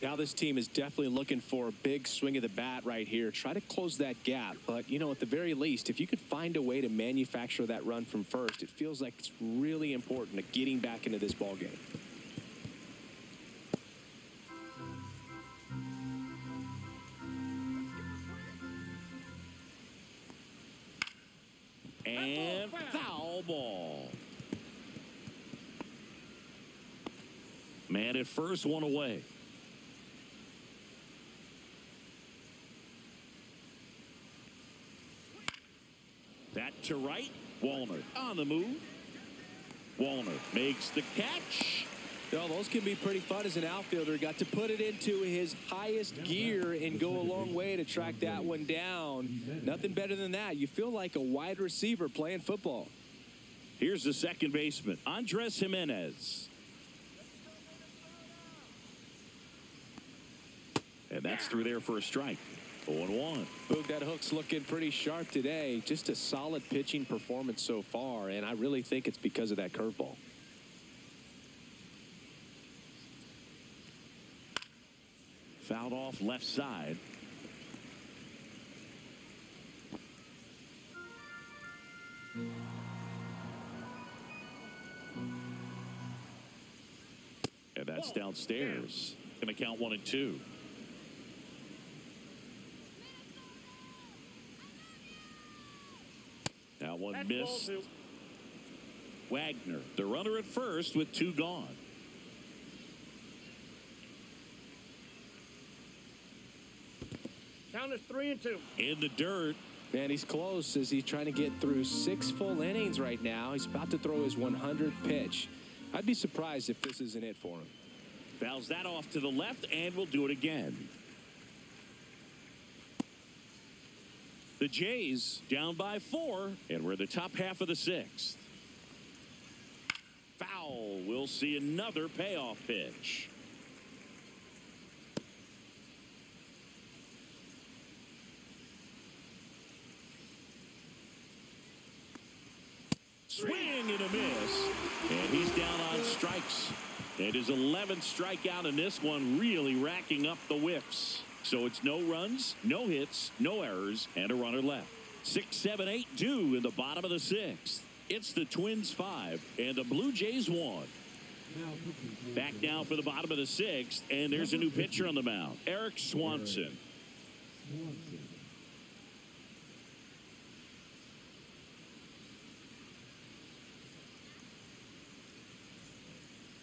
Now this team is definitely looking for a big swing of the bat right here. Try to close that gap, but, you know, at the very least, if you could find a way to manufacture that run from first, it feels like it's really important to getting back into this ball game. And foul ball. Man at first, one away. That to right. Wallner on the move. Wallner makes the catch. Well, those can be pretty fun as an outfielder. Got to put it into his highest gear and go a long way to track that one down. Nothing better than that. You feel like a wide receiver playing football. Here's the second baseman, Andres Jimenez. And that's through there for a strike. 0-1. Boog, that hook's looking pretty sharp today. Just a solid pitching performance so far, and I really think it's because of that curveball. Fouled off left side. And that's downstairs. Going to count 1-2. Now one missed. Wagner, the runner at first with 2 gone. Count is 3-2. In the dirt. Man, he's close as he's trying to get through 6 full innings right now. He's about to throw his 100th pitch. I'd be surprised if this isn't it for him. Fouls that off to the left, and we'll do it again. The Jays down by 4, and we're the top half of the 6th. Foul. We'll see another payoff pitch. Swing and a miss. And he's down on strikes. And his 11th strikeout in this one, really racking up the whiffs. So it's no runs, no hits, no errors, and a runner left. 6, 7, 8 due in the bottom of the 6th. It's the Twins 5 and the Blue Jays 1. Back now for the bottom of the 6th, and there's a new pitcher on the mound, Eric Swanson.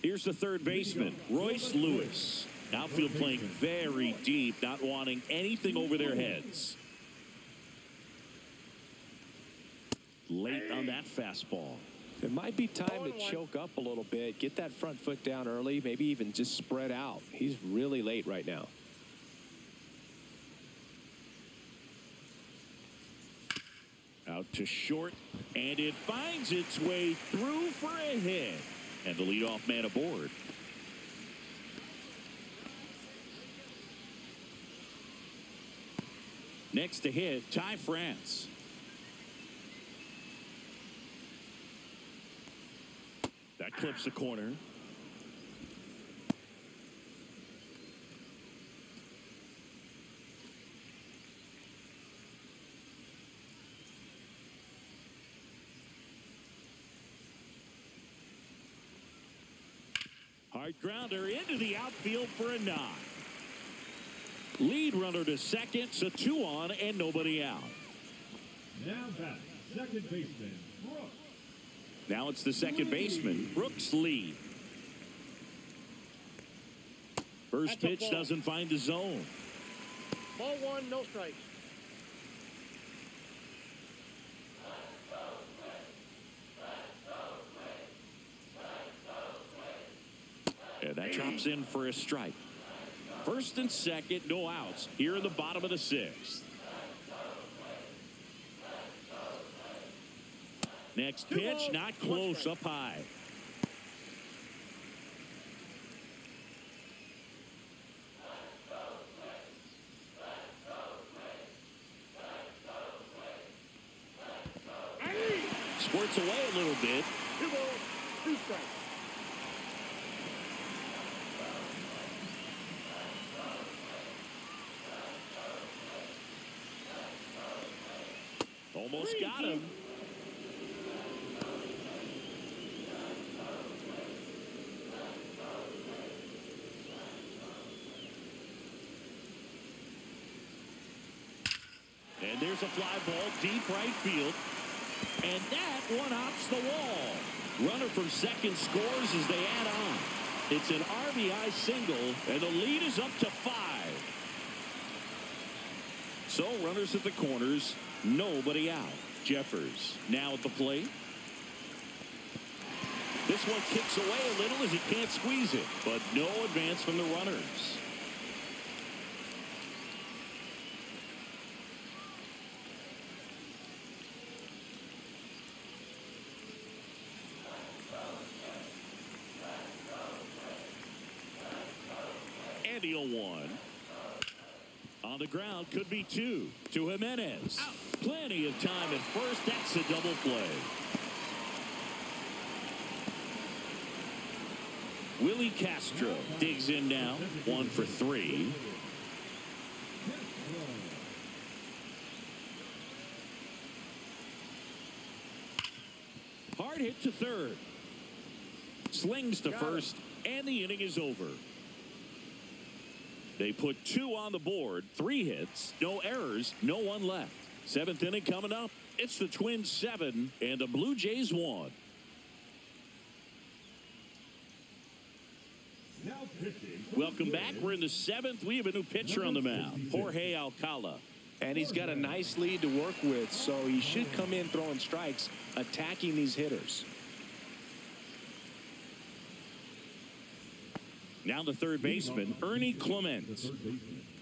Here's the third baseman, Royce Lewis. Outfield playing very deep, not wanting anything over their heads. Late on that fastball. It might be time to choke up a little bit, get that front foot down early, maybe even just spread out. He's really late right now. Out to short, and it finds its way through for a hit. And the leadoff man aboard. Next to hit, Ty France. That clips the corner. Hard grounder into the outfield for a knock. Lead runner to second, so 2 on and nobody out. Now back, second baseman, Brooks. Now it's the second baseman, Brooks Lee. First pitch doesn't find the zone. Ball 1, no strikes. And that drops in for a strike. First and second, no outs here in the bottom of the 6th. Next pitch, not close, up high. Squirts away a little bit. 2 balls, 2 strikes. Almost got him. And there's a fly ball deep right field. And that one hops the wall. Runner from second scores as they add on. It's an RBI single, and the lead is up to 5. So runners at the corners, nobody out. Jeffers now at the plate. This one kicks away a little as he can't squeeze it, but no advance from the runners. And the 0-1. On the ground, could be 2 to Jimenez. Out. Plenty of time at first. That's a double play. Willie Castro digs in now. 1 for 3. Hard hit to third. Slings to first, and the inning is over. They put 2 on the board, 3 hits, no errors, no one left. 7th inning coming up. It's the Twins 7 and the Blue Jays 1. Welcome back. We're in the 7th. We have a new pitcher on the mound, Jorge Alcala. And he's got a nice lead to work with, so he should come in throwing strikes, attacking these hitters. Now the third baseman, Ernie Clement.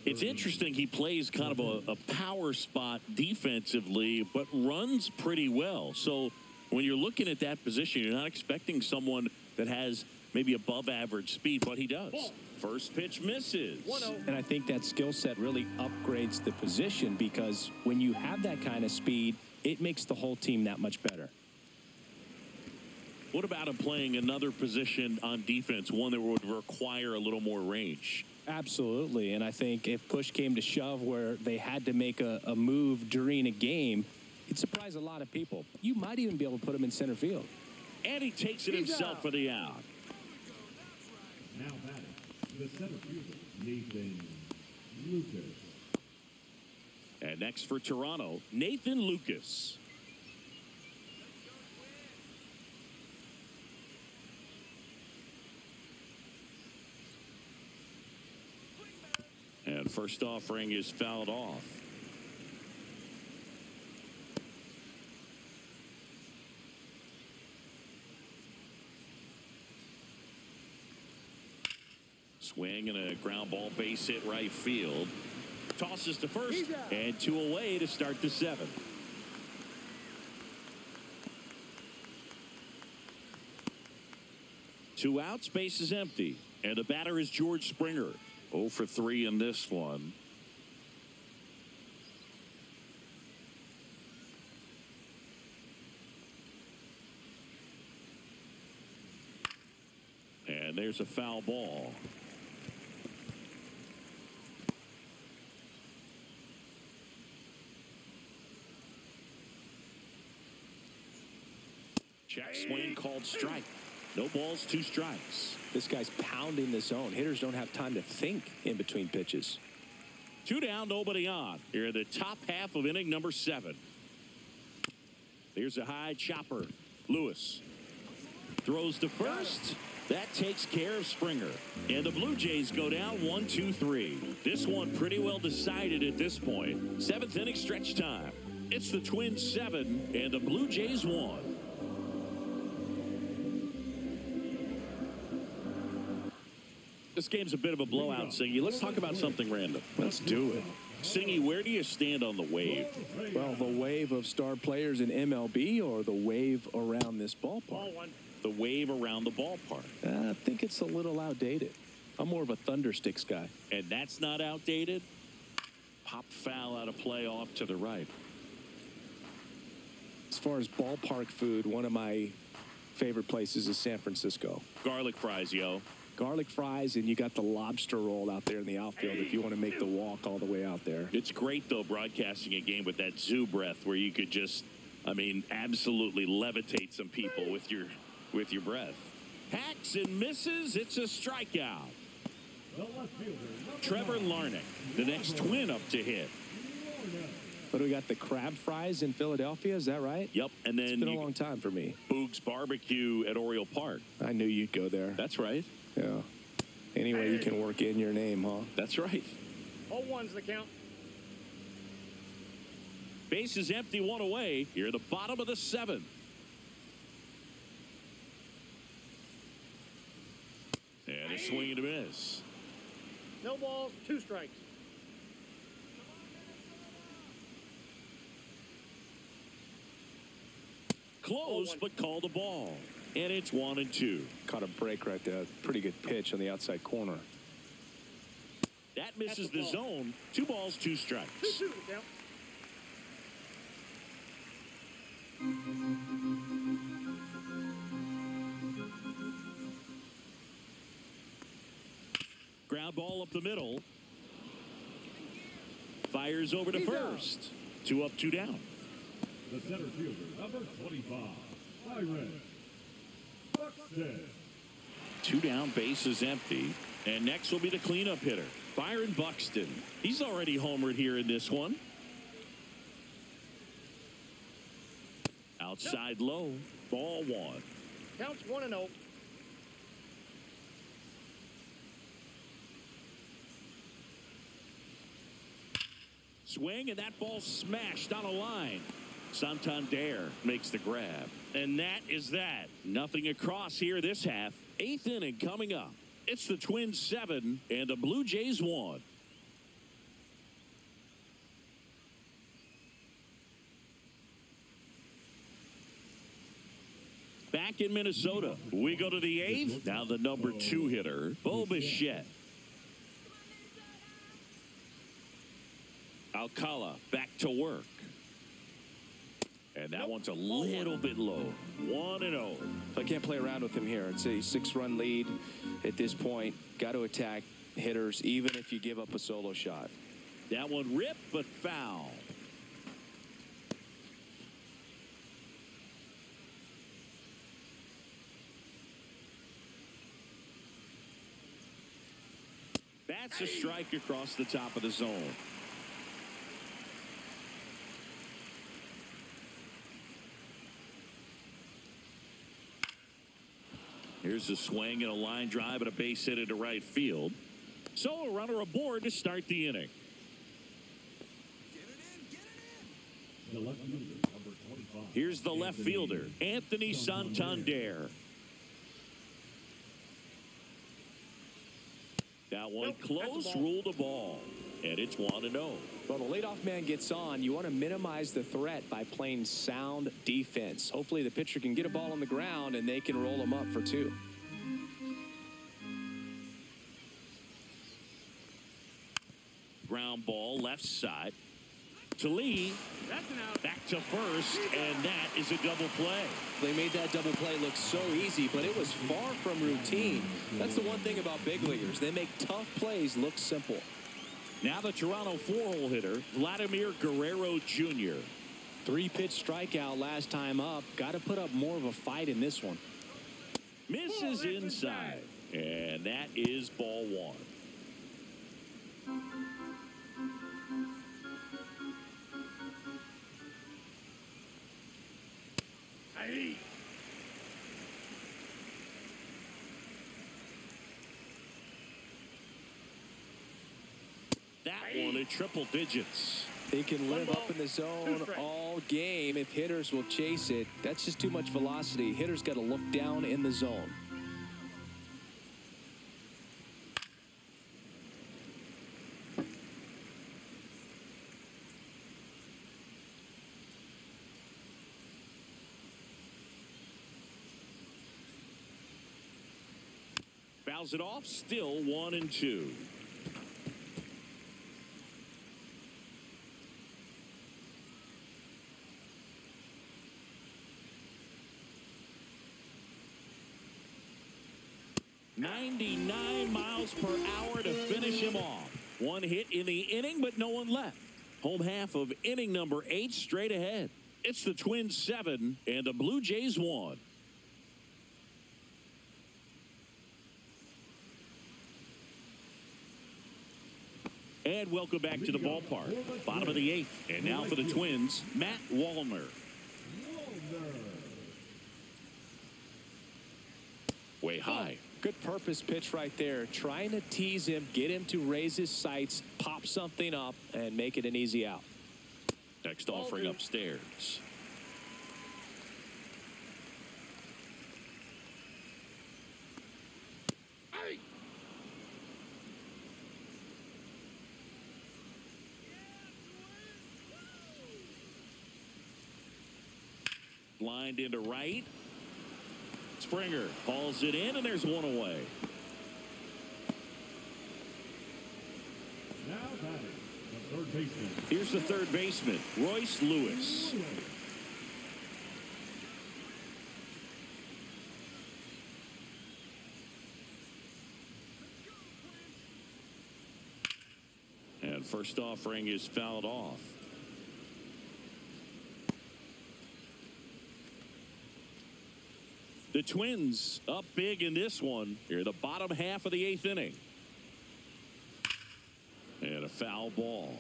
It's interesting, he plays kind of a power spot defensively, but runs pretty well. So when you're looking at that position, you're not expecting someone that has maybe above average speed, but he does. First pitch misses. And I think that skill set really upgrades the position, because when you have that kind of speed, it makes the whole team that much better. What about him playing another position on defense, one that would require a little more range? Absolutely. And I think if push came to shove where they had to make a move during a game, it'd surprise a lot of people. You might even be able to put him in center field. And he takes it himself for the out. Now batting, the center fielder, Nathan Lucas. And next for Toronto, Nathan Lucas. And first offering is fouled off. Swing and a ground ball, base hit right field. Tosses to first, and 2 away to start the 7th. Two outs, base is empty. And the batter is George Springer. 0 for 3 in this one. And there's a foul ball. Check swing called strike. No balls, 2 strikes. This guy's pounding the zone. Hitters don't have time to think in between pitches. 2 down, nobody on. Here in the top half of inning number 7. There's a high chopper. Lewis throws to first. That takes care of Springer. And the Blue Jays go down 1-2-3. This one pretty well decided at this point. 7th inning stretch time. It's the Twins 7 and the Blue Jays 1. This game's a bit of a blowout, Siggy. Let's talk about something random. Let's do it. Singy, where do you stand on the wave? Well, the wave of star players in MLB or the wave around this ballpark? The wave around the ballpark. I think it's a little outdated. I'm more of a Thundersticks guy. And that's not outdated? Pop foul out of play off to the right. As far as ballpark food, one of my favorite places is San Francisco. Garlic fries, yo. Garlic fries, and you got the lobster roll out there in the outfield if you want to make the walk all the way out there. It's great, though, broadcasting a game with that zoo breath where you could just, absolutely levitate some people with your breath. Hacks and misses. It's a strikeout. Trevor Larnach, the next Twin up to hit. But we got the crab fries in Philadelphia, is that right? Yep, and then it's been a long time for me. Boog's Barbecue at Oriole Park. I knew you'd go there. That's right. Yeah. Anyway, you can work in your name, huh? That's right. 0-1's the count. Base is empty, one away. Here at the bottom of the seventh. And a swing and a miss. No balls, 2 strikes. Close, but call the ball. And it's 1-2. Caught a break right there. Pretty good pitch on the outside corner. That misses the zone. 2 balls, 2 strikes. 2-2 the count. Ground ball up the middle. Fires over to first. 2 up, 2 down. The center fielder, number 25, Byron Buxton. 2 down, base is empty. And next will be the cleanup hitter, Byron Buxton. He's already homered here in this one. Outside low, ball 1. Counts 1-0. Swing, and that ball smashed on a line. Santander makes the grab. And that is that. Nothing across here this half. 8th inning coming up. It's the Twins 7 and the Blue Jays 1. Back in Minnesota, we go to the 8th. Now the number 2 hitter, Bo Bichette. Alcala back to work. And that one's a little bit low. 1-0. I can't play around with him here. It's a 6-run lead at this point. Got to attack hitters even if you give up a solo shot. That one ripped but foul. That's a strike across the top of the zone. Here's a swing and a line drive and a base hit into right field. So a runner aboard to start the inning. The left fielder, number 25. Here's the left fielder, Anthony Santander. That one close, ruled the ball. And it's 1-0. Well, the leadoff man gets on. You want to minimize the threat by playing sound defense. Hopefully the pitcher can get a ball on the ground and they can roll him up for 2. Ground ball left side to Lee. That's an out. Back to first, and that is a double play. They made that double play look so easy, but it was far from routine. That's the one thing about big leaguers. They make tough plays look simple. Now the Toronto 4-hole hitter, Vladimir Guerrero Jr. 3-pitch strikeout last time up. Got to put up more of a fight in this one. Misses inside, and that is ball 1. That one in triple digits. They can live up in the zone all game if hitters will chase it. That's just too much velocity. Hitters got to look down in the zone. Fouls it off. Still 1-2. .99 miles per hour to finish him off. One hit in the inning, but no one left. Home half of inning number 8 straight ahead. It's the Twins 7 and the Blue Jays 1. And welcome back to the ballpark. Bottom of the 8th. And now for the Twins, Matt Wallner. Way high. Good purpose pitch right there. Trying to tease him, get him to raise his sights, pop something up, and make it an easy out. Next offering upstairs. Lined into right. Springer hauls it in, and there's one away. Now batting, the third baseman. Here's the third baseman, Royce Lewis. And first offering is fouled off. The Twins up big in this one. Here, the bottom half of the 8th inning. And a foul ball.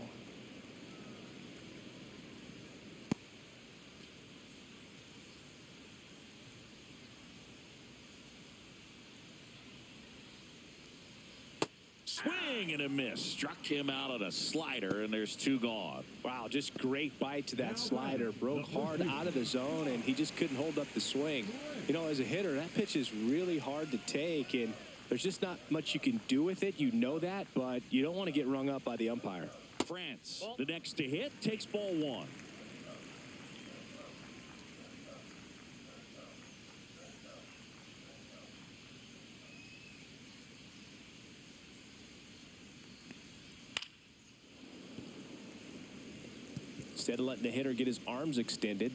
Swing and a miss. Struck him out on a slider, and there's 2 gone. Wow, just great bite to that slider. Broke hard out of the zone, and he just couldn't hold up the swing. You know, as a hitter, that pitch is really hard to take, and there's just not much you can do with it. You know that, but you don't want to get rung up by the umpire. France, the next to hit, takes ball 1. Instead of letting the hitter get his arms extended,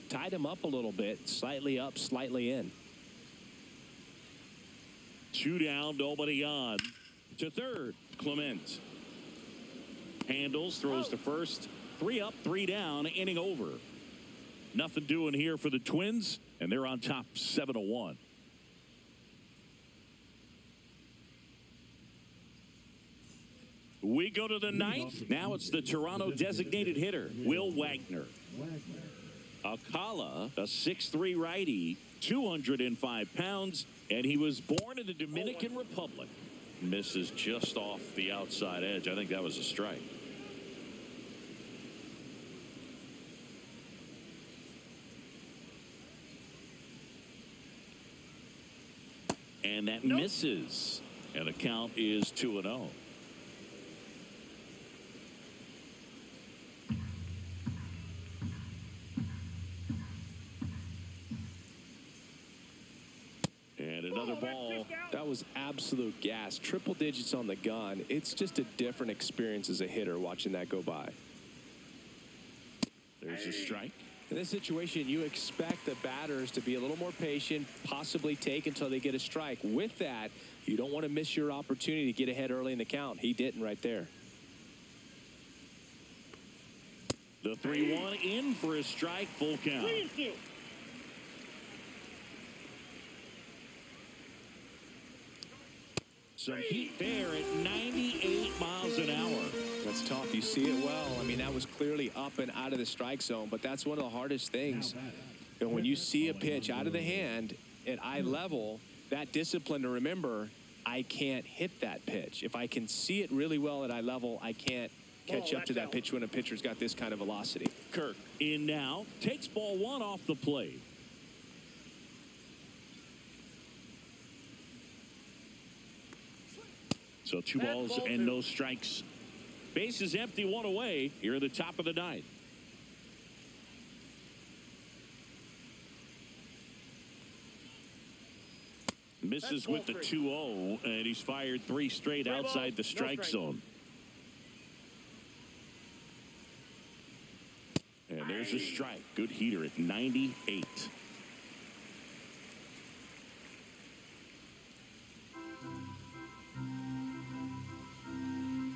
tied him up a little bit, slightly up, slightly in. 2 down, nobody on. To third, Clement. Handles, throws to first. 3 up, 3 down, inning over. Nothing doing here for the Twins, and they're on top 7-1. We go to the 9th. Now it's the Toronto designated hitter, Will Wagner. Alcala, a 6'3" righty, 205 pounds, and he was born in the Dominican Republic. Misses just off the outside edge. I think that was a strike. And that misses. And the count is 2-0. And another ball. That was absolute gas. Triple digits on the gun. It's just a different experience as a hitter watching that go by. There's a strike. In this situation, you expect the batters to be a little more patient, possibly take until they get a strike. With that, you don't want to miss your opportunity to get ahead early in the count. He didn't right there. The 3-1 in for a strike, full count. Some heat there at 98 miles an hour. That's tough. You see it well. I mean, that was clearly up and out of the strike zone, but that's one of the hardest things. And when you see a pitch out of the hand at eye level, that discipline to remember, I can't hit that pitch. If I can see it really well at eye level, I can't catch up to that pitch when a pitcher's got this kind of velocity. Kirk in now, takes ball 1 off the plate. So 2 balls and no strikes. Bases empty, 1 away. Here at the top of the 9th. Misses with the 2-0, and he's fired 3 straight outside the strike zone. And there's a strike. Good heater at 98.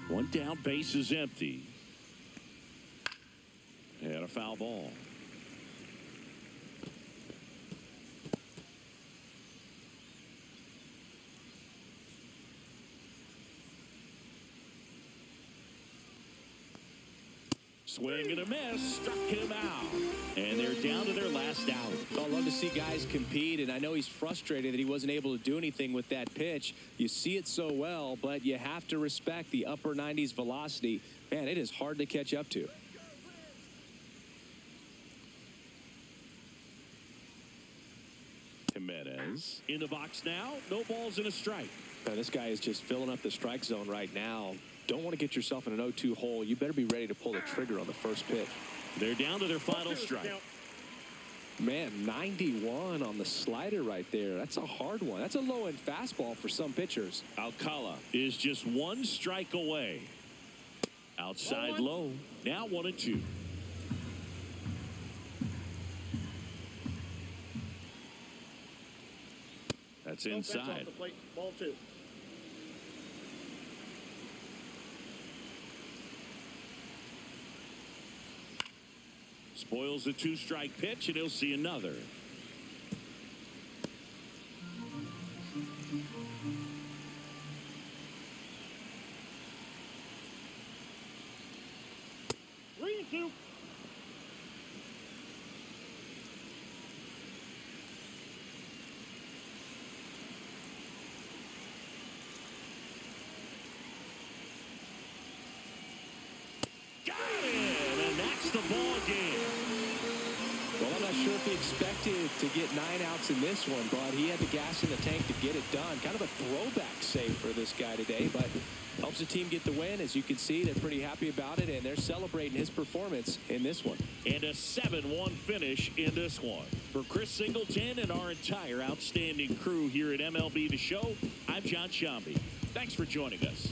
One down, base is empty. And a foul ball. Swing and a miss, struck him out. And they're down to their last out. I love to see guys compete, and I know he's frustrated that he wasn't able to do anything with that pitch. You see it so well, but you have to respect the upper 90s velocity. Man, it is hard to catch up to. Jimenez in the box now. No balls and a strike. Man, this guy is just filling up the strike zone right now. Don't want to get yourself in an 0-2 hole. You better be ready to pull the trigger on the first pitch. They're down to their final strike. Man, 91 on the slider right there. That's a hard one. That's a low-end fastball for some pitchers. Alcala is just 1 strike away. Outside low. Now 1-2. That's inside. Ball 2. Spoils a 2-strike pitch, and he'll see another. Got it, and that's the ball game. Well, I'm not sure if he expected to get 9 outs in this one, but he had the gas in the tank to get it done. Kind of a throwback save for this guy today, but helps the team get the win. As you can see, they're pretty happy about it, and they're celebrating his performance in this one. And a 7-1 finish in this one. For Chris Singleton and our entire outstanding crew here at MLB The Show, I'm John Shambi. Thanks for joining us.